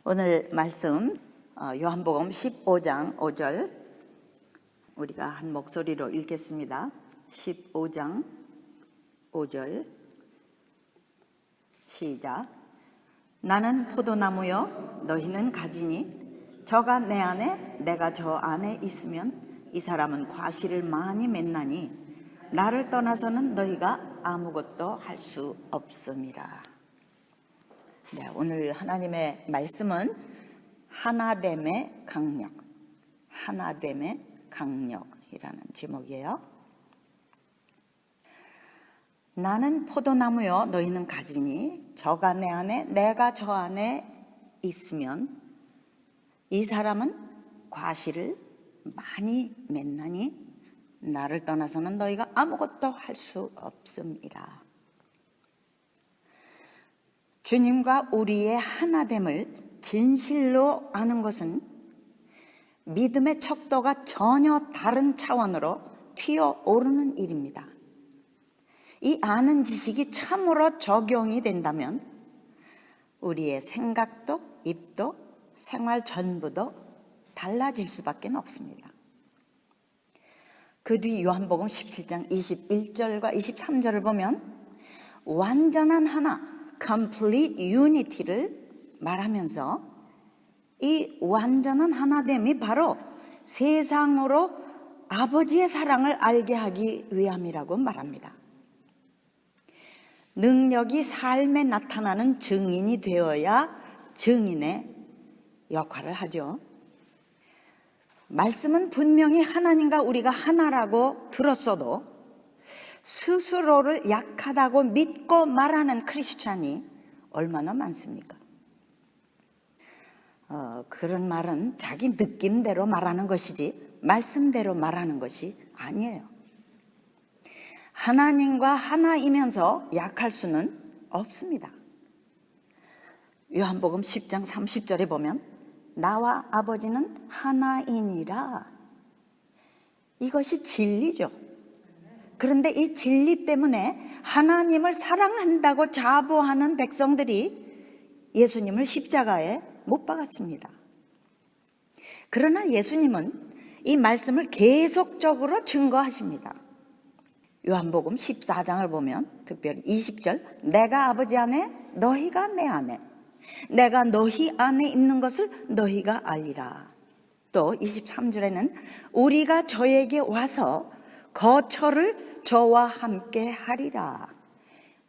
오늘 말씀 요한복음 15장 5절 우리가 한 목소리로 읽겠습니다. 15장 5절 시작. 나는 포도나무요 너희는 가지니 저가 내 안에 내가 저 안에 있으면 이 사람은 과실을 많이 맺나니 나를 떠나서는 너희가 아무것도 할 수 없음이라. 네, 오늘 하나님의 말씀은 하나됨의 강력, 하나됨의 강력이라는 제목이에요. 나는 포도나무요 너희는 가지니 저가 내 안에 내가 저 안에 있으면 이 사람은 과실을 많이 맺나니 나를 떠나서는 너희가 아무것도 할 수 없음이라. 주님과 우리의 하나됨을 진실로 아는 것은 믿음의 척도가 전혀 다른 차원으로 튀어오르는 일입니다. 이 아는 지식이 참으로 적용이 된다면 우리의 생각도, 입도, 생활 전부도 달라질 수밖에 없습니다. 그 뒤 요한복음 17장 21절과 23절을 보면 완전한 하나, complete unity를 말하면서 이 완전한 하나됨이 바로 세상으로 아버지의 사랑을 알게 하기 위함이라고 말합니다. 능력이 삶에 나타나는 증인이 되어야 증인의 역할을 하죠. 말씀은 분명히 하나님과 우리가 하나라고 들었어도 스스로를 약하다고 믿고 말하는 크리스찬이 얼마나 많습니까? 그런 말은 자기 느낌대로 말하는 것이지 말씀대로 말하는 것이 아니에요. 하나님과 하나이면서 약할 수는 없습니다. 요한복음 10장 30절에 보면 나와 아버지는 하나이니라. 이것이 진리죠. 그런데 이 진리 때문에 하나님을 사랑한다고 자부하는 백성들이 예수님을 십자가에 못 박았습니다. 그러나 예수님은 이 말씀을 계속적으로 증거하십니다. 요한복음 14장을 보면 특별히 20절 내가 아버지 안에 너희가 내 안에 내가 너희 안에 있는 것을 너희가 알리라. 또 23절에는 우리가 저에게 와서 거처를 저와 함께 하리라.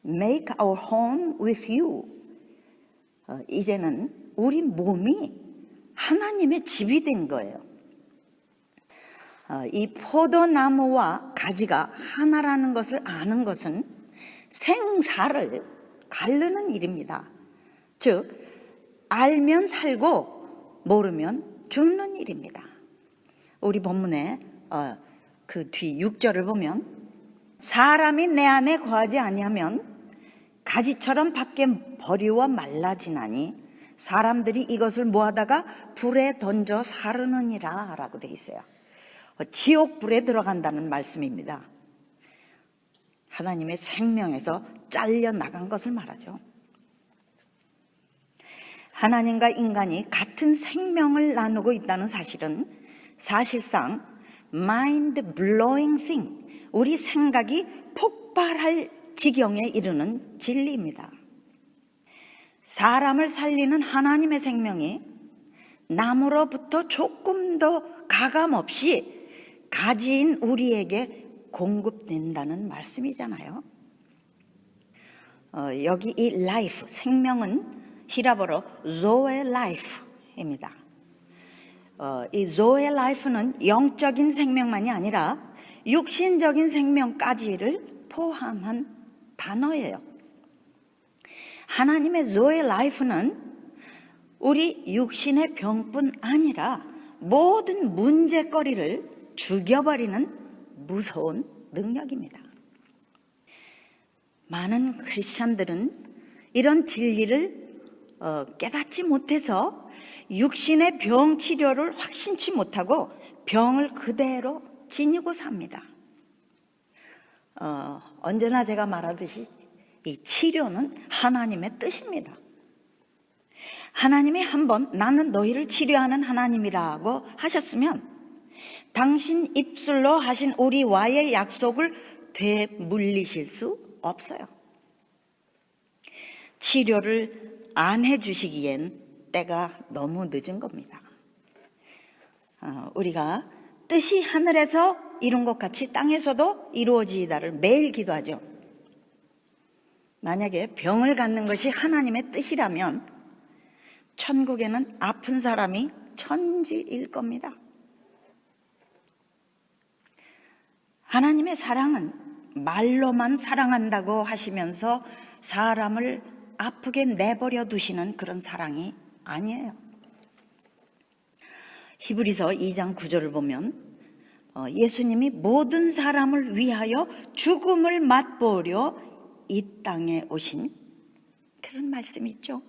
Make our home with you. 이제는 우리 몸이 하나님의 집이 된 거예요. 이 포도나무와 가지가 하나라는 것을 아는 것은 생사를 가르는 일입니다. 즉 알면 살고 모르면 죽는 일입니다. 우리 본문에 그 뒤 6절을 보면 사람이 내 안에 거하지 아니하면 가지처럼 밖에 버리워 말라지나니 사람들이 이것을 모아다가 불에 던져 사르느니라 라고 되어 있어요. 지옥 불에 들어간다는 말씀입니다. 하나님의 생명에서 잘려 나간 것을 말하죠. 하나님과 인간이 같은 생명을 나누고 있다는 사실은 사실상 mind blowing thing, 우리 생각이 폭발할 지경에 이르는 진리입니다. 사람을 살리는 하나님의 생명이 나무로부터 조금도 가감없이 가지인 우리에게 공급된다는 말씀이잖아요. 여기 이 life, 생명은 히라보로 zoe life입니다. 이 zoe life는 영적인 생명만이 아니라 육신적인 생명까지를 포함한 단어예요. 하나님의 zoe life는 우리 육신의 병뿐 아니라 모든 문제거리를 죽여버리는 무서운 능력입니다. 많은 크리스찬들은 이런 진리를 깨닫지 못해서 육신의 병 치료를 확신치 못하고 병을 그대로 지니고 삽니다. 언제나 제가 말하듯이 이 치료는 하나님의 뜻입니다. 하나님이 한번 나는 너희를 치료하는 하나님이라고 하셨으면 당신 입술로 하신 우리와의 약속을 되물리실 수 없어요. 치료를 안 해주시기엔 때가 너무 늦은 겁니다. 우리가 뜻이 하늘에서 이룬 것 같이 땅에서도 이루어지이다를 매일 기도하죠. 만약에 병을 갖는 것이 하나님의 뜻이라면 천국에는 아픈 사람이 천지일 겁니다. 하나님의 사랑은 말로만 사랑한다고 하시면서 사람을 아프게 내버려 두시는 그런 사랑이 아니에요. 히브리서 2장 9절을 보면 예수님이 모든 사람을 위하여 죽음을 맛보려 이 땅에 오신 그런 말씀이 있죠.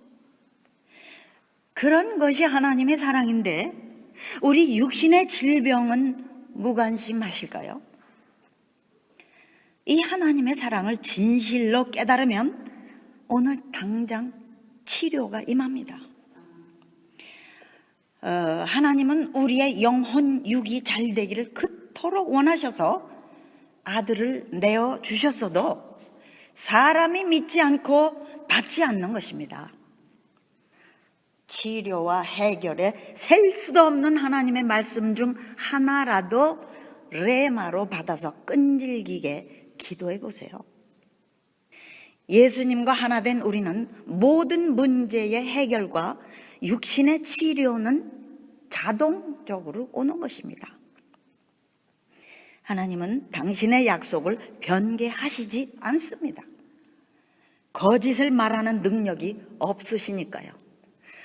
그런 것이 하나님의 사랑인데 우리 육신의 질병은 무관심하실까요? 이 하나님의 사랑을 진실로 깨달으면 오늘 당장 치료가 임합니다. 하나님은 우리의 영혼 육이 잘 되기를 그토록 원하셔서 아들을 내어주셨어도 사람이 믿지 않고 받지 않는 것입니다. 치료와 해결에 셀 수도 없는 하나님의 말씀 중 하나라도 레마로 받아서 끈질기게 기도해 보세요. 예수님과 하나 된 우리는 모든 문제의 해결과 육신의 치료는 자동적으로 오는 것입니다. 하나님은 당신의 약속을 변개하시지 않습니다. 거짓을 말하는 능력이 없으시니까요.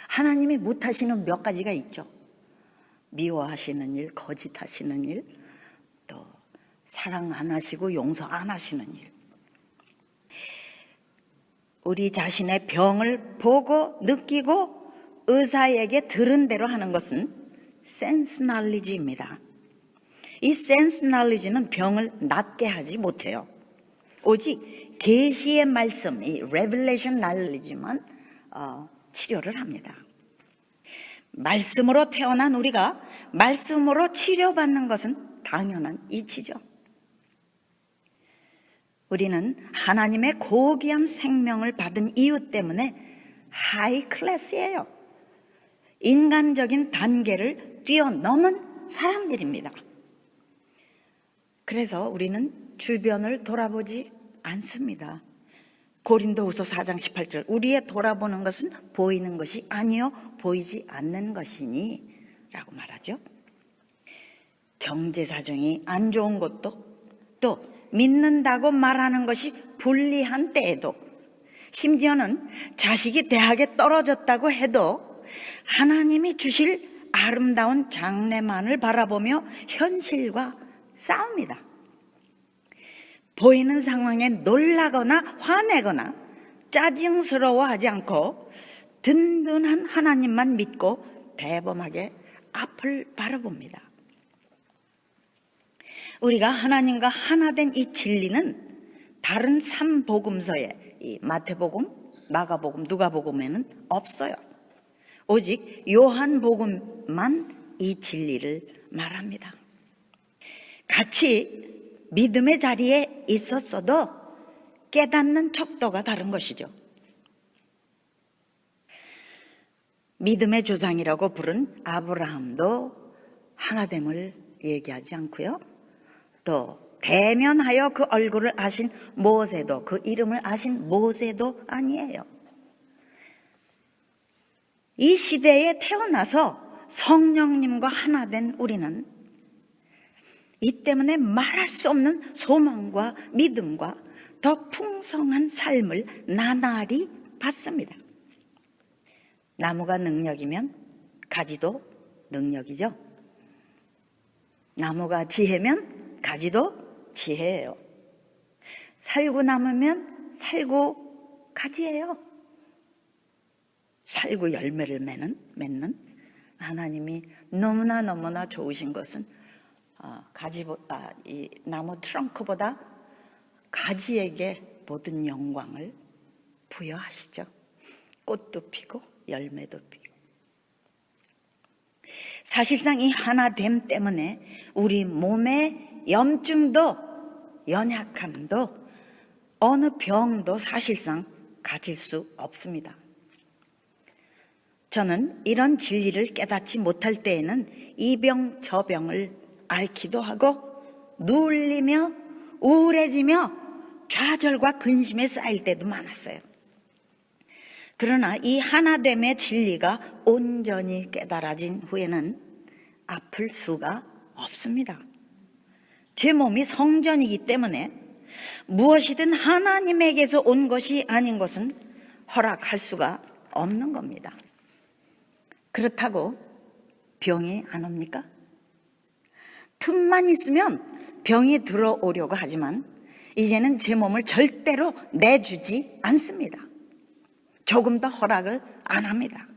하나님이 못하시는 몇 가지가 있죠. 미워하시는 일, 거짓하시는 일, 또 사랑 안 하시고 용서 안 하시는 일. 우리 자신의 병을 보고 느끼고 의사에게 들은 대로 하는 것은 센스 날리지입니다. 이 센스 날리지는 병을 낫게 하지 못해요. 오직 계시의 말씀, 이 레벨레이션 날리지만 치료를 합니다. 말씀으로 태어난 우리가 말씀으로 치료받는 것은 당연한 이치죠. 우리는 하나님의 고귀한 생명을 받은 이유 때문에 하이 클래스예요. 인간적인 단계를 뛰어넘은 사람들입니다. 그래서 우리는 주변을 돌아보지 않습니다. 고린도후서 4장 18절 우리의 돌아보는 것은 보이는 것이 아니요 보이지 않는 것이니 라고 말하죠. 경제 사정이 안 좋은 것도 또 믿는다고 말하는 것이 불리한 때에도 심지어는 자식이 대학에 떨어졌다고 해도 하나님이 주실 아름다운 장래만을 바라보며 현실과 싸웁니다. 보이는 상황에 놀라거나 화내거나 짜증스러워하지 않고 든든한 하나님만 믿고 대범하게 앞을 바라봅니다. 우리가 하나님과 하나 된 이 진리는 다른 3복음서에 이 마태복음, 마가복음, 누가복음에는 없어요. 오직 요한복음만 이 진리를 말합니다. 같이 믿음의 자리에 있었어도 깨닫는 척도가 다른 것이죠. 믿음의 조상이라고 부른 아브라함도 하나됨을 얘기하지 않고요. 또 대면하여 그 얼굴을 아신 모세도, 그 이름을 아신 모세도 아니에요. 이 시대에 태어나서 성령님과 하나 된 우리는 이 때문에 말할 수 없는 소망과 믿음과 더 풍성한 삶을 나날이 받습니다. 나무가 능력이면 가지도 능력이죠. 나무가 지혜면 가지도 지혜예요. 살구나무면 살구 가지예요. 살구 열매를 맺는 하나님이 너무나 좋으신 것은 이 나무 트렁크보다 가지에게 모든 영광을 부여하시죠. 꽃도 피고 열매도 피고. 사실상 이 하나됨 때문에 우리 몸의 염증도 연약함도 어느 병도 사실상 가질 수 없습니다. 저는 이런 진리를 깨닫지 못할 때에는 이 병 저 병을 앓기도 하고 누울리며 우울해지며 좌절과 근심에 쌓일 때도 많았어요. 그러나 이 하나됨의 진리가 온전히 깨달아진 후에는 아플 수가 없습니다. 제 몸이 성전이기 때문에 무엇이든 하나님에게서 온 것이 아닌 것은 허락할 수가 없는 겁니다. 그렇다고 병이 안 옵니까? 틈만 있으면 병이 들어오려고 하지만 이제는 제 몸을 절대로 내주지 않습니다. 조금 더 허락을 안 합니다.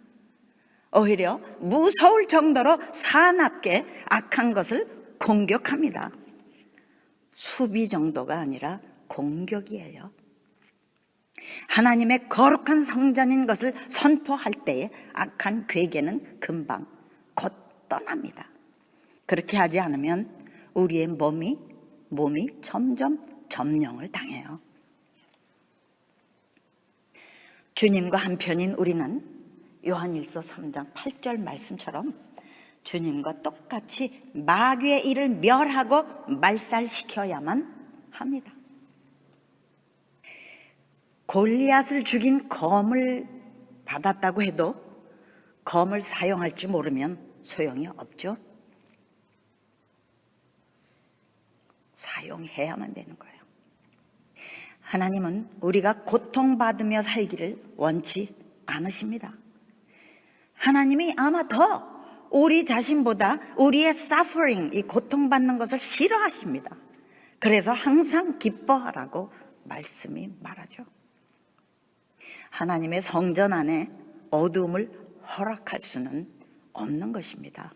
오히려 무서울 정도로 사납게 악한 것을 공격합니다. 수비 정도가 아니라 공격이에요. 하나님의 거룩한 성전인 것을 선포할 때에 악한 괴계는 금방 곧 떠납니다. 그렇게 하지 않으면 우리의 몸이 점점 점령을 당해요. 주님과 한편인 우리는 요한일서 3장 8절 말씀처럼 주님과 똑같이 마귀의 일을 멸하고 말살시켜야만 합니다. 골리앗을 죽인 검을 받았다고 해도 검을 사용할지 모르면 소용이 없죠. 사용해야만 되는 거예요. 하나님은 우리가 고통받으며 살기를 원치 않으십니다. 하나님이 아마 더 우리 자신보다 우리의 suffering, 이 고통받는 것을 싫어하십니다. 그래서 항상 기뻐하라고 말씀이 말하죠. 하나님의 성전 안에 어두움을 허락할 수는 없는 것입니다.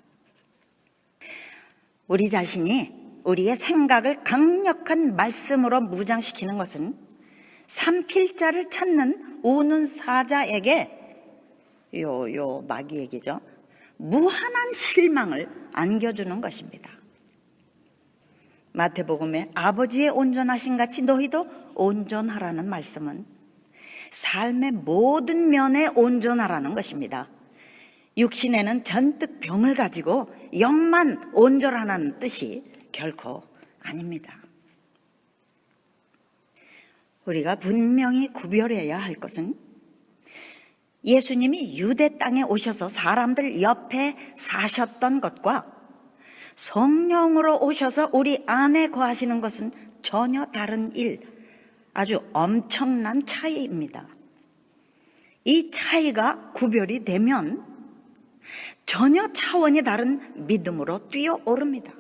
우리 자신이 우리의 생각을 강력한 말씀으로 무장시키는 것은 삼킬 자를 찾는 우는 사자에게 마귀에게죠, 무한한 실망을 안겨주는 것입니다. 마태복음에 아버지의 온전하신 같이 너희도 온전하라는 말씀은 삶의 모든 면에 온전하라는 것입니다. 육신에는 전뜩 병을 가지고 영만 온전하라는 뜻이 결코 아닙니다. 우리가 분명히 구별해야 할 것은 예수님이 유대 땅에 오셔서 사람들 옆에 사셨던 것과 성령으로 오셔서 우리 안에 거하시는 것은 전혀 다른 일, 아주 엄청난 차이입니다. 이 차이가 구별이 되면 전혀 차원이 다른 믿음으로 뛰어오릅니다.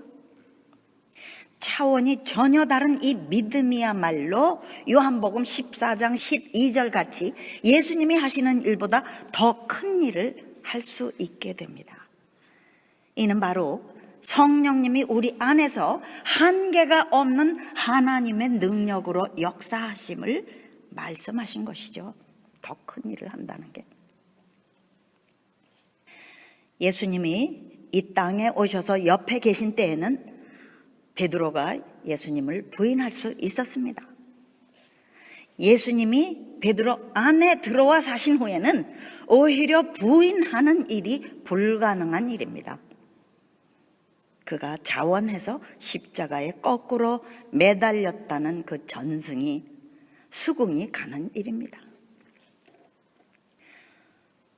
차원이 전혀 다른 이 믿음이야말로 요한복음 14장 12절 같이 예수님이 하시는 일보다 더 큰 일을 할 수 있게 됩니다. 이는 바로 성령님이 우리 안에서 한계가 없는 하나님의 능력으로 역사하심을 말씀하신 것이죠. 더 큰 일을 한다는 게. 예수님이 이 땅에 오셔서 옆에 계신 때에는 베드로가 예수님을 부인할 수 있었습니다. 예수님이 베드로 안에 들어와 사신 후에는 오히려 부인하는 일이 불가능한 일입니다. 그가 자원해서 십자가에 거꾸로 매달렸다는 그 전승이 수긍이 가는 일입니다.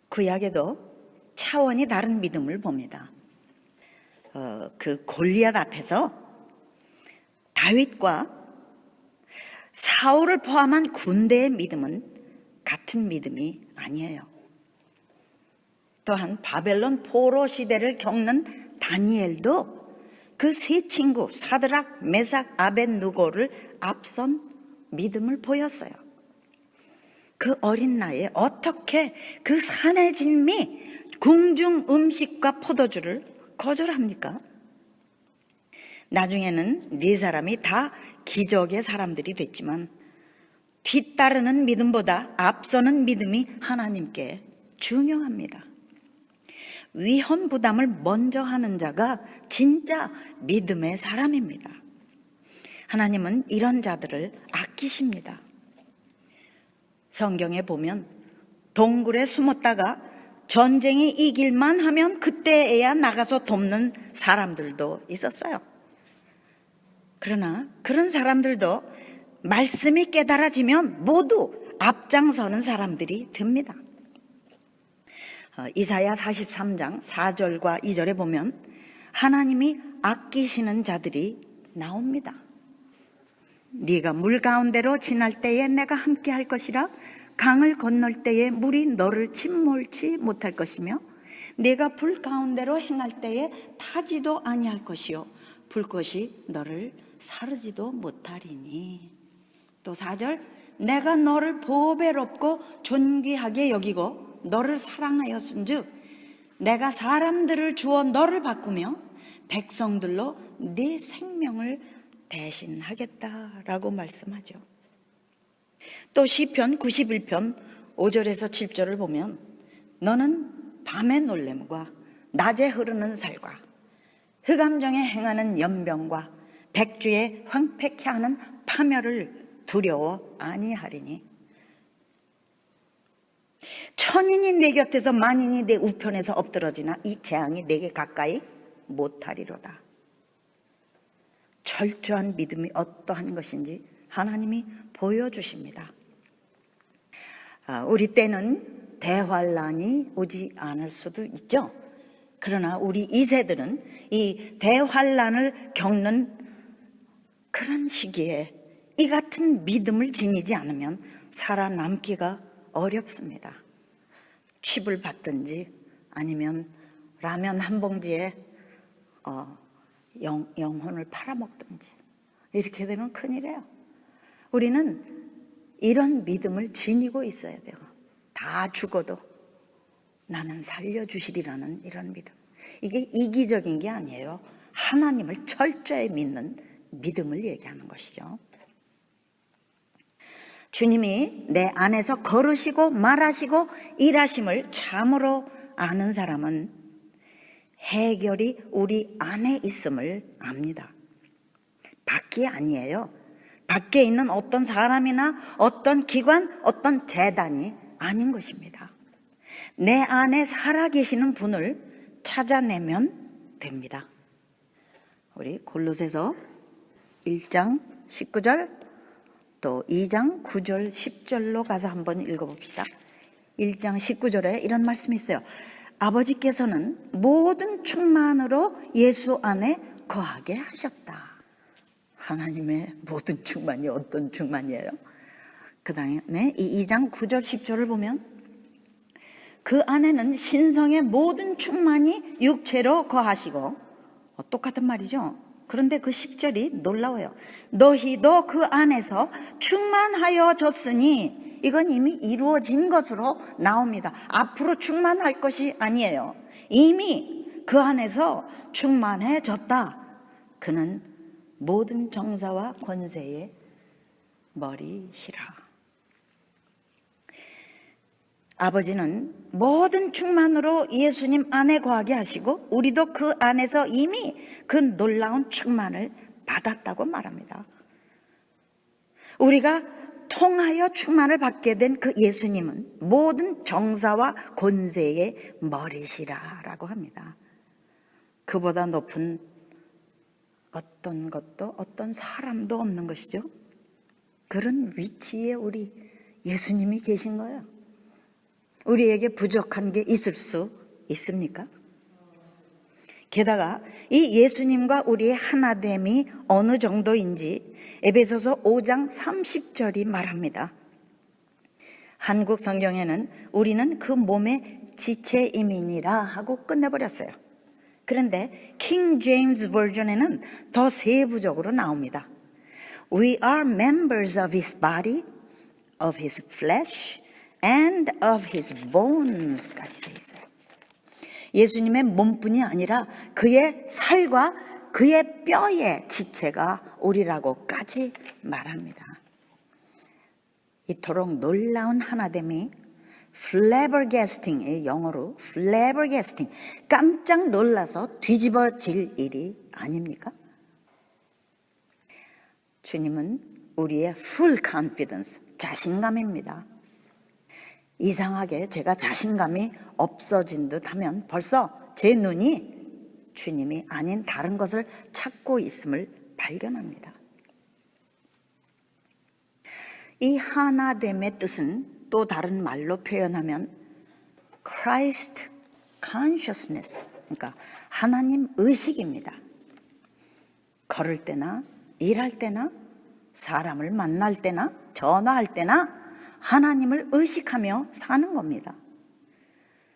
구약에도 차원이 다른 믿음을 봅니다. 그 골리앗 앞에서 다윗과 사울을 포함한 군대의 믿음은 같은 믿음이 아니에요. 또한 바벨론 포로 시대를 겪는 다니엘도 그 세 친구 사드락, 메삭, 아벳느고를 앞선 믿음을 보였어요. 그 어린 나이에 어떻게 그 산의 진미 궁중 음식과 포도주를 거절합니까? 나중에는 네 사람이 다 기적의 사람들이 됐지만 뒤따르는 믿음보다 앞서는 믿음이 하나님께 중요합니다. 위험 부담을 먼저 하는 자가 진짜 믿음의 사람입니다. 하나님은 이런 자들을 아끼십니다. 성경에 보면 동굴에 숨었다가 전쟁이 이길만 하면 그때에야 나가서 돕는 사람들도 있었어요. 그러나 그런 사람들도 말씀이 깨달아지면 모두 앞장서는 사람들이 됩니다. 이사야 43장 4절과 2절에 보면 하나님이 아끼시는 자들이 나옵니다. 네가 물 가운데로 지날 때에 내가 함께 할 것이라. 강을 건널 때에 물이 너를 침몰치 못할 것이며 네가 불 가운데로 행할 때에 타지도 아니할 것이요 불꽃이 너를 사르지도 못하리니. 또 4절 내가 너를 보배롭고 존귀하게 여기고 너를 사랑하였은즉 내가 사람들을 주어 너를 바꾸며 백성들로 네 생명을 대신하겠다라고 말씀하죠. 또 시편 91편 5절에서 7절을 보면 너는 밤의 놀램과 낮에 흐르는 살과 흑암정에 행하는 연병과 백주에 황폐케 하는 파멸을 두려워 아니하리니. 천인이 내 곁에서 만인이 내 우편에서 엎드러지나 이 재앙이 내게 가까이 못하리로다. 철저한 믿음이 어떠한 것인지 하나님이 보여주십니다. 우리 때는 대환란이 오지 않을 수도 있죠. 그러나 우리 2세들은 이 대환란을 겪는 그런 시기에 이 같은 믿음을 지니지 않으면 살아남기가 어렵습니다. 칩을 받든지 아니면 라면 한 봉지에 영혼을 팔아먹든지 이렇게 되면 큰일이에요. 우리는 이런 믿음을 지니고 있어야 돼요. 다 죽어도 나는 살려주시리라는 이런 믿음. 이게 이기적인 게 아니에요. 하나님을 철저히 믿는 믿음을 얘기하는 것이죠. 주님이 내 안에서 걸으시고 말하시고 일하심을 참으로 아는 사람은 해결이 우리 안에 있음을 압니다. 밖이 아니에요. 밖에 있는 어떤 사람이나 어떤 기관, 어떤 재단이 아닌 것입니다. 내 안에 살아계시는 분을 찾아내면 됩니다. 우리 골로새서 1장 19절 또 2장 9절 10절로 가서 한번 읽어봅시다. 1장 19절에 이런 말씀이 있어요. 아버지께서는 모든 충만으로 예수 안에 거하게 하셨다. 하나님의 모든 충만이 어떤 충만이에요? 그 다음에 이 2장 9절 10절을 보면 그 안에는 신성의 모든 충만이 육체로 거하시고 똑같은 말이죠. 그런데 그 10절이 놀라워요. 너희도 그 안에서 충만하여 졌으니 이건 이미 이루어진 것으로 나옵니다. 앞으로 충만할 것이 아니에요. 이미 그 안에서 충만해졌다. 그는 모든 정사와 권세의 머리시라. 아버지는 모든 충만으로 예수님 안에 거하게 하시고 우리도 그 안에서 이미 그 놀라운 충만을 받았다고 말합니다. 우리가 통하여 충만을 받게 된 그 예수님은 모든 정사와 권세의 머리시라라고 합니다. 그보다 높은 어떤 것도 어떤 사람도 없는 것이죠. 그런 위치에 우리 예수님이 계신 거예요. 우리에게 부족한 게 있을 수 있습니까? 게다가 이 예수님과 우리의 하나됨이 어느 정도인지 에베소서 5장 30절이 말합니다. 한국 성경에는 우리는 그 몸의 지체임이니라 하고 끝내버렸어요. 그런데 킹 제임스 버전에는 더 세부적으로 나옵니다. We are members of his body, of his flesh, and of his bones까지 돼 있어요. 예수님의 몸뿐이 아니라 그의 살과 그의 뼈의 지체가 우리라고까지 말합니다. 이토록 놀라운 하나됨이 flabbergasting의 영어로 flabbergasting, 깜짝 놀라서 뒤집어질 일이 아닙니까? 주님은 우리의 full confidence, 자신감입니다. 이상하게 제가 자신감이 없어진 듯 하면 벌써 제 눈이 주님이 아닌 다른 것을 찾고 있음을 발견합니다. 이 하나됨의 뜻은 또 다른 말로 표현하면 Christ consciousness, 그러니까 하나님 의식입니다. 걸을 때나 일할 때나 사람을 만날 때나 전화할 때나 하나님을 의식하며 사는 겁니다.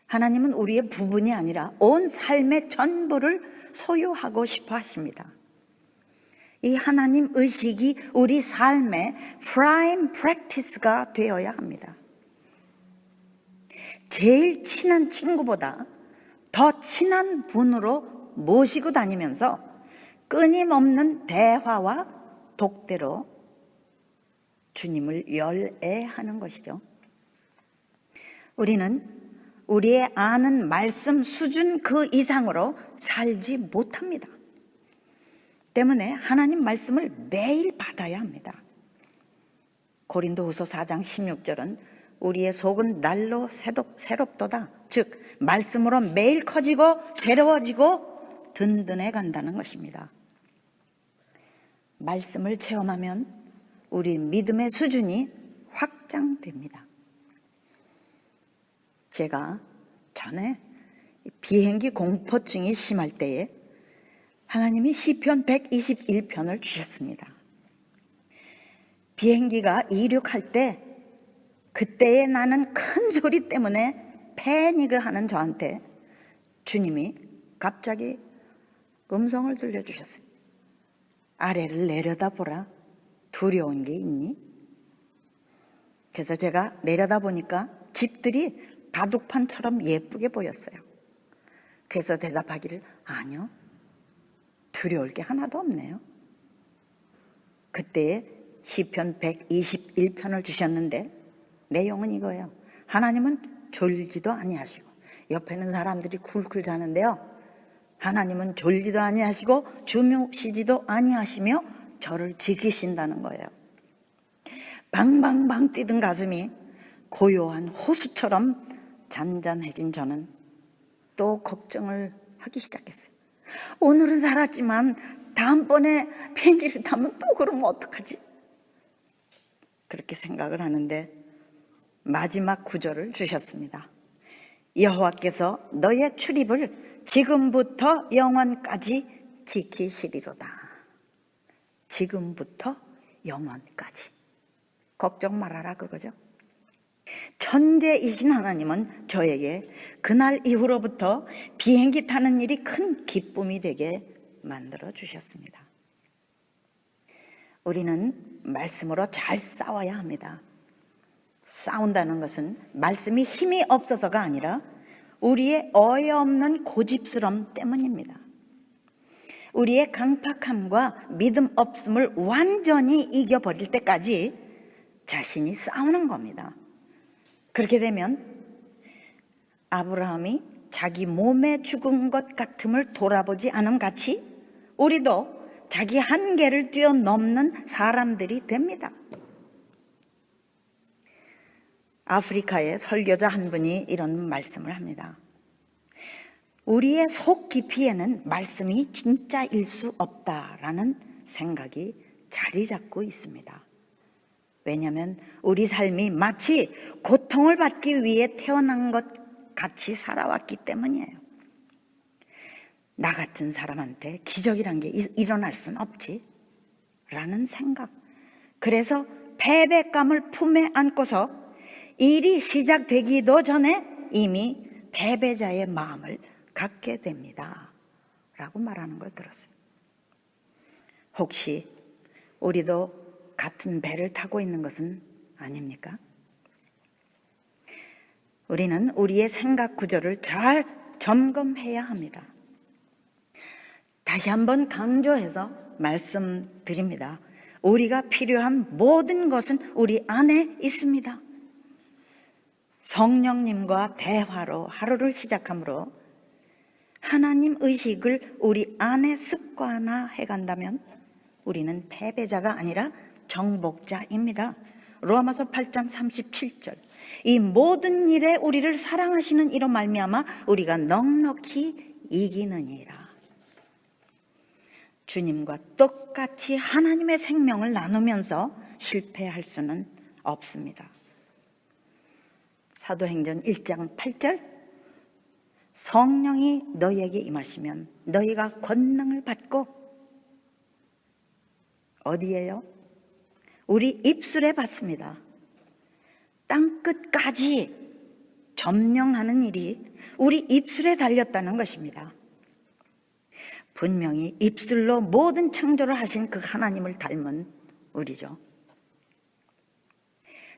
하나님은 우리의 부분이 아니라 온 삶의 전부를 소유하고 싶어 하십니다. 이 하나님 의식이 우리 삶의 프라임 프랙티스가 되어야 합니다. 제일 친한 친구보다 더 친한 분으로 모시고 다니면서 끊임없는 대화와 독대로 주님을 열애하는 것이죠. 우리는 우리의 아는 말씀 수준 그 이상으로 살지 못합니다. 때문에 하나님 말씀을 매일 받아야 합니다. 고린도후서 4장 16절은 우리의 속은 날로 새롭도다. 즉 말씀으로 매일 커지고 새로워지고 든든해 간다는 것입니다. 말씀을 체험하면 우리 믿음의 수준이 확장됩니다. 제가 전에 비행기 공포증이 심할 때에 하나님이 시편 121편을 주셨습니다. 비행기가 이륙할 때 그때에 나는 큰 소리 때문에 패닉을 하는 저한테 주님이 갑자기 음성을 들려주셨어요. 아래를 내려다보라. 두려운 게 있니? 그래서 제가 내려다보니까 집들이 바둑판처럼 예쁘게 보였어요. 그래서 대답하기를 아니요, 두려울 게 하나도 없네요. 그때 시편 121편을 주셨는데 내용은 이거예요. 하나님은 졸지도 아니하시고, 옆에는 사람들이 쿨쿨 자는데요, 하나님은 졸지도 아니하시고 주무시지도 아니하시며 저를 지키신다는 거예요. 방방방 뛰던 가슴이 고요한 호수처럼 잔잔해진 저는 또 걱정을 하기 시작했어요. 오늘은 살았지만 다음번에 비행기를 타면 또 그러면 어떡하지? 그렇게 생각을 하는데 마지막 구절을 주셨습니다. 여호와께서 너의 출입을 지금부터 영원까지 지키시리로다. 지금부터 영원까지. 걱정 말아라 그거죠. 천재이신 하나님은 저에게 그날 이후로부터 비행기 타는 일이 큰 기쁨이 되게 만들어 주셨습니다. 우리는 말씀으로 잘 싸워야 합니다. 싸운다는 것은 말씀이 힘이 없어서가 아니라 우리의 어이없는 고집스러움 때문입니다. 우리의 강팍함과 믿음 없음을 완전히 이겨버릴 때까지 자신이 싸우는 겁니다. 그렇게 되면 아브라함이 자기 몸에 죽은 것 같음을 돌아보지 않음 같이 우리도 자기 한계를 뛰어넘는 사람들이 됩니다. 아프리카의 설교자 한 분이 이런 말씀을 합니다. 우리의 속 깊이에는 말씀이 진짜일 수 없다라는 생각이 자리 잡고 있습니다. 왜냐하면 우리 삶이 마치 고통을 받기 위해 태어난 것 같이 살아왔기 때문이에요. 나 같은 사람한테 기적이란 게 일어날 순 없지 라는 생각. 그래서 패배감을 품에 안고서 일이 시작되기도 전에 이미 패배자의 마음을 갖게 됩니다 라고 말하는 걸 들었어요. 혹시 우리도 같은 배를 타고 있는 것은 아닙니까? 우리는 우리의 생각 구조를 잘 점검해야 합니다. 다시 한번 강조해서 말씀드립니다. 우리가 필요한 모든 것은 우리 안에 있습니다. 성령님과 대화로 하루를 시작하므로 하나님 의식을 우리 안에 습관화해 간다면 우리는 패배자가 아니라 정복자입니다. 로마서 8장 37절. 이 모든 일에 우리를 사랑하시는 이로 말미암아 우리가 넉넉히 이기느니라. 주님과 똑같이 하나님의 생명을 나누면서 실패할 수는 없습니다. 사도행전 1장 8절. 성령이 너희에게 임하시면 너희가 권능을 받고, 어디에요? 우리 입술에 받습니다. 땅끝까지 점령하는 일이 우리 입술에 달렸다는 것입니다. 분명히 입술로 모든 창조를 하신 그 하나님을 닮은 우리죠.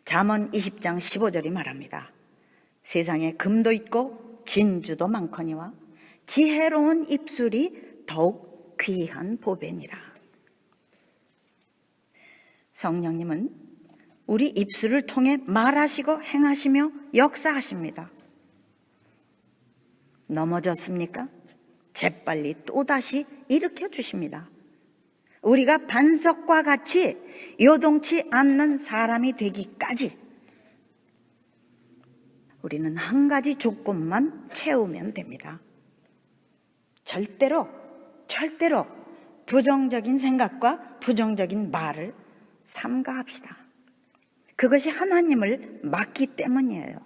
잠언 20장 15절이 말합니다. 세상에 금도 있고 진주도 많거니와 지혜로운 입술이 더욱 귀한 보배니라. 성령님은 우리 입술을 통해 말하시고 행하시며 역사하십니다. 넘어졌습니까? 재빨리 또다시 일으켜 주십니다. 우리가 반석과 같이 요동치 않는 사람이 되기까지 우리는 한 가지 조건만 채우면 됩니다. 절대로 부정적인 생각과 부정적인 말을 삼가합시다. 그것이 하나님을 막기 때문이에요.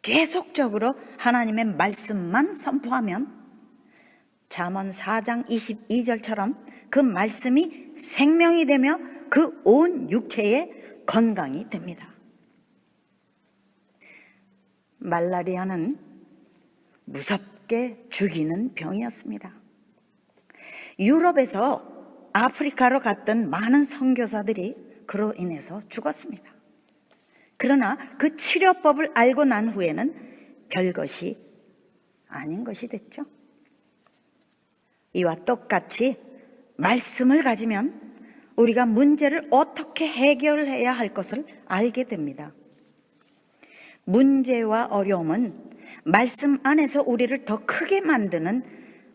계속적으로 하나님의 말씀만 선포하면 잠언 4장 22절처럼 그 말씀이 생명이 되며 그 온 육체에 건강이 됩니다. 말라리아는 무섭게 죽이는 병이었습니다. 유럽에서 아프리카로 갔던 많은 선교사들이 그로 인해서 죽었습니다. 그러나 그 치료법을 알고 난 후에는 별것이 아닌 것이 됐죠. 이와 똑같이 말씀을 가지면 우리가 문제를 어떻게 해결해야 할 것을 알게 됩니다. 문제와 어려움은 말씀 안에서 우리를 더 크게 만드는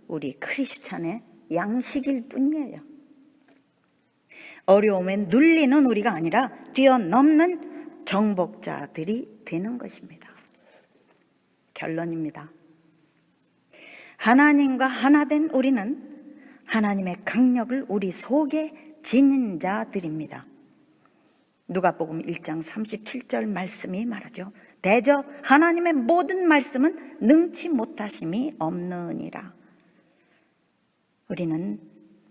우리 크리스찬의 양식일 뿐이에요. 어려움에 눌리는 우리가 아니라 뛰어넘는 정복자들이 되는 것입니다. 결론입니다. 하나님과 하나 된 우리는 하나님의 강력을 우리 속에 지닌 자들입니다. 누가복음 1장 37절 말씀이 말하죠. 대저 하나님의 모든 말씀은 능치 못하심이 없느니라. 우리는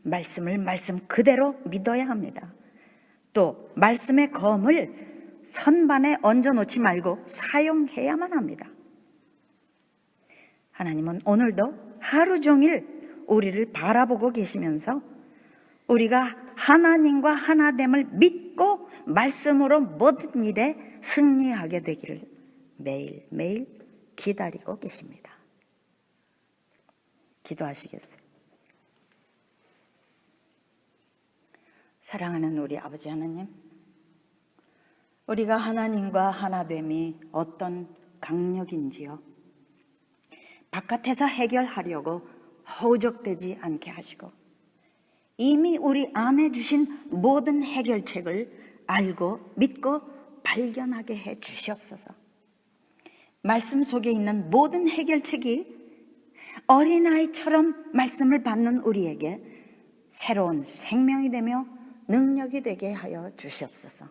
말씀을 말씀 그대로 믿어야 합니다. 또 말씀의 검을 선반에 얹어놓지 말고 사용해야만 합니다. 하나님은 오늘도 하루 종일 우리를 바라보고 계시면서 우리가 하나님과 하나됨을 믿고 말씀으로 모든 일에 승리하게 되기를 매일매일 기다리고 계십니다. 기도하시겠어요? 사랑하는 우리 아버지 하나님, 우리가 하나님과 하나됨이 어떤 강력인지요, 바깥에서 해결하려고 허우적대지 않게 하시고 이미 우리 안에 주신 모든 해결책을 알고 믿고 발견하게 해 주시옵소서. 말씀 속에 있는 모든 해결책이 어린아이처럼 말씀을 받는 우리에게 새로운 생명이 되며 능력이 되게 하여 주시옵소서.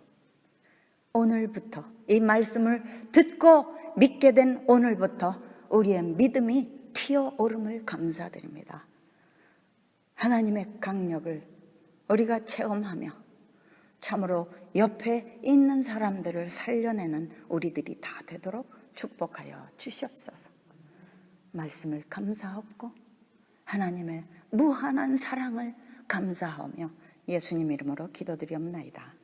오늘부터 이 말씀을 듣고 믿게 된 오늘부터 우리의 믿음이 튀어오름을 감사드립니다. 하나님의 강력을 우리가 체험하며 참으로 옆에 있는 사람들을 살려내는 우리들이 다 되도록 축복하여 주시옵소서. 말씀을 감사하고 하나님의 무한한 사랑을 감사하며 예수님 이름으로 기도드리옵나이다.